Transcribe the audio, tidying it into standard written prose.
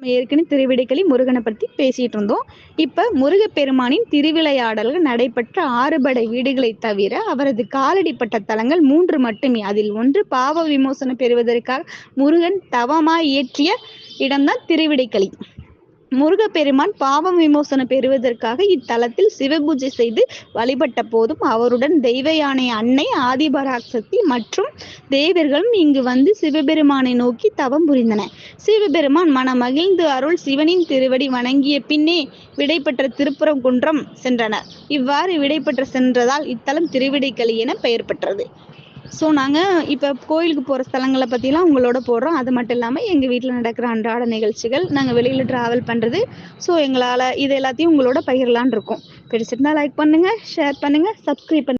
நம்ம ஏற்கனவே திருவிடைக்களி முருகனை பத்தி பேசிட்டு இருந்தோம். இப்ப முருகப்பெருமானின் திருவிளையாடல்கள் நடைபெற்ற ஆறுபடை வீடுகளை தவிர அவரது காலடிப்பட்ட தலங்கள் 3 மட்டுமே. அதில் ஒன்று பாவ விமோசனம் பெறுவதற்காக முருகன் தவமாய் இயற்றிய இடம்தான் திருவிடைக்களி. முருகப்பெருமான் பாவம் விமோசனம் பெறுவதற்காக இத்தலத்தில் சிவபூஜை செய்து வழிபட்ட போதும் அவருடன் தெய்வ யானை அன்னை ஆதிபராசக்தி மற்றும் தேவர்களும் இங்கு வந்து சிவபெருமானை நோக்கி தவம் புரிந்தனர். சிவபெருமான் மனமகிழ்ந்து அருள் சிவனின் திருவடி வணங்கிய பின்னே விடைபெற்ற திருப்பரங்குன்றம் சென்றனர். இவ்வாறு விடைபெற்று சென்றதால் இத்தலம் திருவிடைக்களி என பெயர் பெற்றது. ஸோ நாங்கள் இப்போ கோயிலுக்கு போகிற ஸ்தலங்களை பற்றிலாம் உங்களோட போடுறோம். அது மட்டும் இல்லாமல் எங்கள் வீட்டில் நடக்கிற அன்றாட நிகழ்ச்சிகள், நாங்கள் வெளியில் ட்ராவல் பண்ணுறது, ஸோ எங்களால் இது எல்லாத்தையும் உங்களோட பகிரலான் இருக்கோம். பிடிச்சிருந்தா லைக் பண்ணுங்கள், ஷேர் பண்ணுங்கள், சப்ஸ்கிரைப் பண்ணுங்கள்.